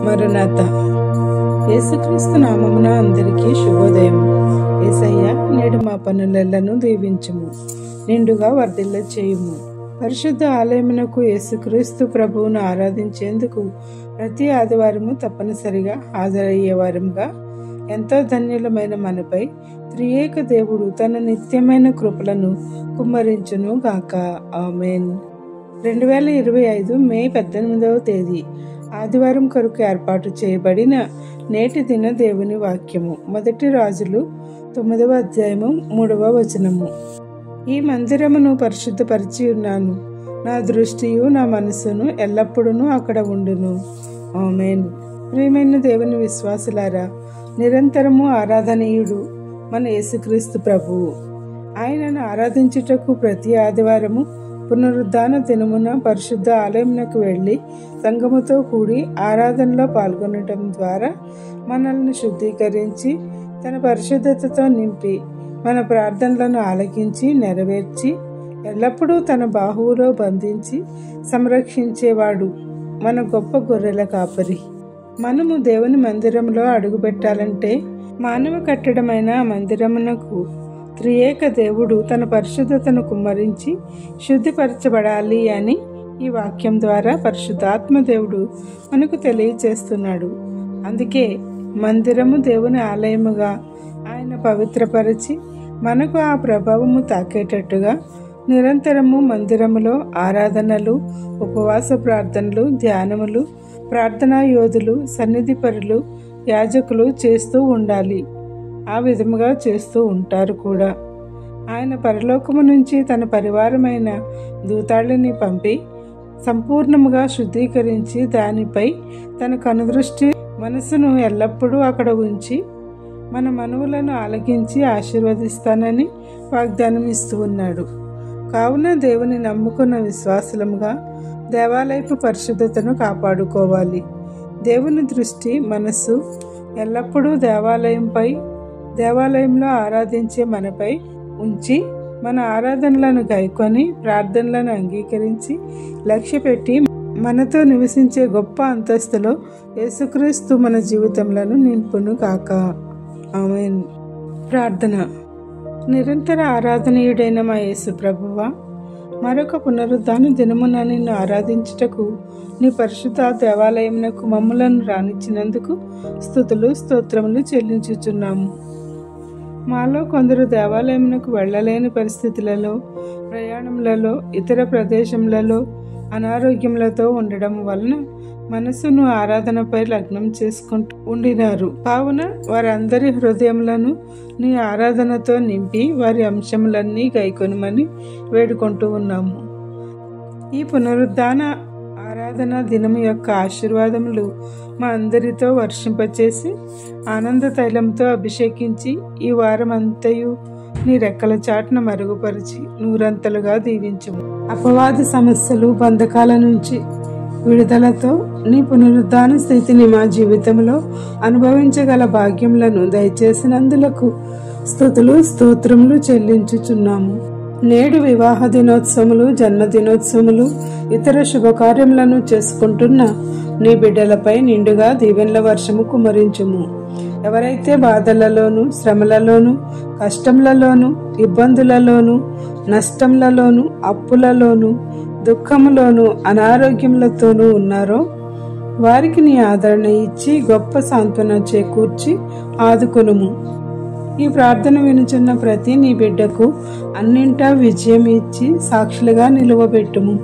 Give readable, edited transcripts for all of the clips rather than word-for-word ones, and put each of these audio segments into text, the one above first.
మరణాత. యేసుక్రీస్తు నామమున అందరికీ శుభోదయం. యేసయ్య, నేడు మా పనులెల్లను దీవించుము, నిండుగా వర్ధిల్ల చేయుము. పరిశుద్ధ ఆలయమునకు యేసుక్రీస్తు ప్రభువును ఆరాధించేందుకు ప్రతి ఆదివారము తప్పనిసరిగా హాజరయ్యేవారంగా ఎంతో ధన్యులమైన మనపై త్రియేక దేవుడు తన నిత్యమైన కృపలను కుమ్మరించును గాక. ఆమేన్. 2025 మే 18వ తేదీ ఆదివారం కొరకు ఏర్పాటు చేయబడిన నేటి దిన దేవుని వాక్యము. 1 రాజులు 9వ అధ్యాయము 3వ వచనము. ఈ మందిరమును పరిశుద్ధపరిచి ఉన్నాను, నా దృష్టియు నా మనసును ఎల్లప్పుడూ అక్కడ ఉండును. ఆమేన్. ప్రియమైన దేవుని విశ్వాసులారా, నిరంతరము ఆరాధనీయుడు మన యేసుక్రీస్తు ప్రభువు. ఆయనను ఆరాధించుటకు ప్రతి ఆదివారము పునరుద్ధాన దినమున పరిశుద్ధ ఆలయమునకు వెళ్ళి సంఘముతో కూడి ఆరాధనలో పాల్గొనటం ద్వారా మనల్ని శుద్ధీకరించి తన పరిశుద్ధతతో నింపి మన ప్రార్థనలను ఆలకించి నెరవేర్చి ఎల్లప్పుడూ తన బాహువులో బంధించి సంరక్షించేవాడు మన గొప్ప గొర్రెల కాపరి. మనము దేవుని మందిరంలో అడుగుపెట్టాలంటే మానవ కట్టడమైన మందిరమునకు త్రియేక దేవుడు తన పరిశుద్ధతను కుమ్మరించి శుద్ధిపరచబడాలి అని ఈ వాక్యం ద్వారా పరిశుద్ధాత్మ దేవుడు మనకు తెలియచేస్తున్నాడు. అందుకే మందిరము దేవుని ఆలయముగా ఆయన పవిత్రపరిచి మనకు ఆ ప్రభావము తాకేటట్టుగా నిరంతరము మందిరములో ఆరాధనలు, ఉపవాస ప్రార్థనలు, ధ్యానములు, ప్రార్థనా యోధులు, సన్నిధి పరులు, యాజకులు చేస్తూ ఉండాలి. ఆ విధముగా చేస్తూ ఉంటారు కూడా. ఆయన పరలోకము నుంచి తన పరివారమైన దూతాళిని పంపి సంపూర్ణముగా శుద్ధీకరించి దానిపై తన కనుదృష్టి మనసును ఎల్లప్పుడూ అక్కడ ఉంచి మన మనవులను ఆలకించి ఆశీర్వదిస్తానని వాగ్దానం ఇస్తూ ఉన్నాడు. కావున దేవుని నమ్ముకున్న విశ్వాసులముగా దేవాలయపు పరిశుద్ధతను కాపాడుకోవాలి. దేవుని దృష్టి మనస్సు ఎల్లప్పుడూ దేవాలయంలో ఆరాధించే మనపై ఉంచి మన ఆరాధనలను గైకొని ప్రార్థనలను అంగీకరించి లక్ష్యపెట్టి మనతో నివసించే గొప్ప అంతస్తులో యేసుక్రీస్తు మన జీవితంలో నింపును కాక. ఆమేన్. ప్రార్థన. నిరంతర ఆరాధనీయుడైన మా యేసు ప్రభువా, మరొక పునరుద్ధాన దినమున నిన్ను ఆరాధించుటకు నీ పరిశుద్ధ దేవాలయమునకు మమ్ములను రానిచ్చినందుకు స్తుతులు స్తోత్రములు చెల్లించుచున్నాము. మాలో కొందరు దేవాలయమునకు వెళ్ళలేని పరిస్థితులలో, ప్రయాణములలో, ఇతర ప్రదేశములలో అనారోగ్యములతో ఉండడం వలన మనసును ఆరాధనపై లగ్నం చేసుకుంటూ ఉండినారు. కావున వారందరి హృదయములను నీ ఆరాధనతో నింపి వారి అంశములన్నీ గైకొనమని వేడుకుంటూ ఉన్నాము. ఈ పునరుద్ధాన ఆరాధన దినము యొక్క ఆశీర్వాదములు మా అందరితో వర్షింపచేసి ఆనంద తైలంతో అభిషేకించి ఈ వారమంతయు నీ రెక్కల చాటున మరుగుపరిచి నూరంతలుగా దీవించుము. అపవాద సమస్యలు, బంధకాల నుంచి విడుదలతో నీ పునరుద్ధాన స్థితిని మా జీవితంలో అనుభవించగల భాగ్యములను దయచేసినందులకు స్తుతులు స్తోత్రములు చెల్లించుచున్నాము. నేడు వివాహ దినోత్సవములు, జన్మదినోత్సవములు, ఇతర శుభకార్యములను చేసుకుంటున్న నీ బిడ్డలపై నిండుగా దీవెనల వర్షము కుమరించుము. ఎవరైతే బాధలలోను, శ్రమలలోను, కష్టములలోను, ఇబ్బందులలోను, నష్టములలోను, అప్పులలోను, దుఃఖములోను, అనారోగ్యములతోనూ ఉన్నారో వారికి నీ ఆదరణ ఇచ్చి గొప్ప సాంత్వన చేకూర్చి ఆదుకొనుము. ఈ ప్రార్థన వినుచున్న ప్రతి నీ బిడ్డకు అన్నింటా విజయం ఇచ్చి సాక్షులుగా నిలువబెట్టుము.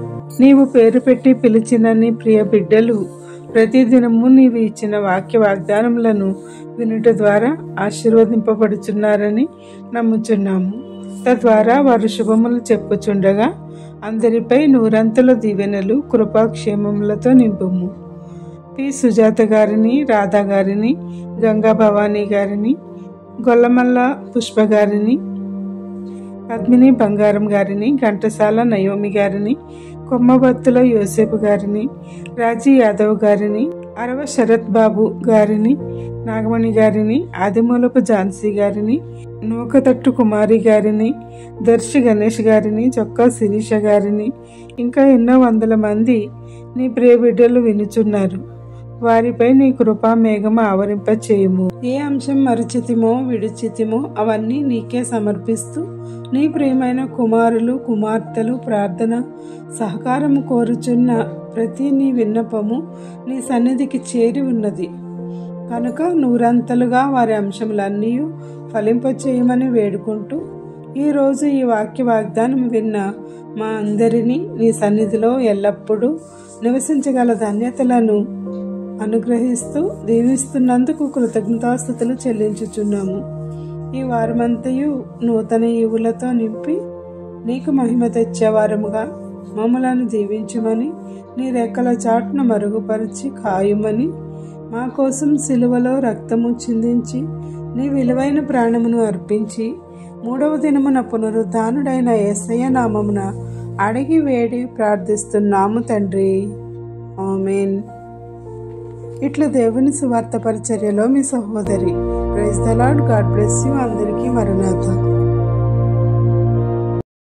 నీవు పేరు పెట్టి పిలిచిన నీ ప్రియ బిడ్డలు ప్రతిదినము నీవు ఇచ్చిన వాక్య వాగ్దానములను వినుట ద్వారా ఆశీర్వదింపబడుచున్నారని నమ్ముచున్నాము. తద్వారా వారు శుభములు చెప్పుచుండగా అందరిపై నూరంతుల దీవెనలు, కృపాక్షేమములతో నింపుము. పి. సుజాత గారిని, రాధా గారిని, గంగా భవానీ గారిని, గొల్లమల్ల పుష్ప గారిని, పద్మిని బంగారం గారిని, ఘంటసాల నయోమి గారిని, కొమ్మబత్తుల యోసేపు గారిని, రాజీ యాదవ్ గారిని, అరవ శరత్ బాబు గారిని, నాగమణి గారిని, ఆదిమూలపు ఝాన్సీ గారిని, నూకతట్టు కుమారి గారిని, దర్శి గణేష్ గారిని, చొక్కా శిరీష గారిని, ఇంకా ఎన్నో వందల మంది నీ ప్రియ బిడ్డలు వినుచున్నారు. వారిపై నీ కృపా మేఘము ఆవరింప చేయుము. ఏ అంశం మరచితిమో విడిచితిమో అవన్నీ నీకే సమర్పిస్తూ నీ ప్రియమైన కుమారులు కుమార్తెలు ప్రార్థన సహకారము కోరుచున్న ప్రతి నీ విన్నపము నీ సన్నిధికి చేరి ఉన్నది కనుక నూరంతలుగా వారి అంశములన్నీ ఫలింపచేయమని వేడుకుంటూ ఈరోజు ఈ వాక్య వాగ్దానం విన్న మా అందరినీ నీ సన్నిధిలో ఎల్లప్పుడూ నివసించగల ధన్యతలను అనుగ్రహిస్తూ దీవిస్తున్నందుకు కృతజ్ఞతాస్తుతులు చెల్లించుచున్నాము. ఈ వారమంతయు నూతన ఈవులతో నింపి నీకు మహిమ తెచ్చేవారముగా మమ్మలను దీవించమని నీ రెక్కల చాటును మరుగుపరిచి కాయుమని మా కోసం సిలువలో రక్తము చిందించి నీ విలువైన ప్రాణమును అర్పించి 3వ దినమున పునరుద్ధానుడైన యేసయ్య నామమున అడిగి వేడి ప్రార్థిస్తున్నాము తండ్రి. ఆమేన్. ఇట్లా దేవుని సువార్త పరిచర్యలో మీ సహోదరి. Praise the Lord. God bless you. అందరికీ మరణాత.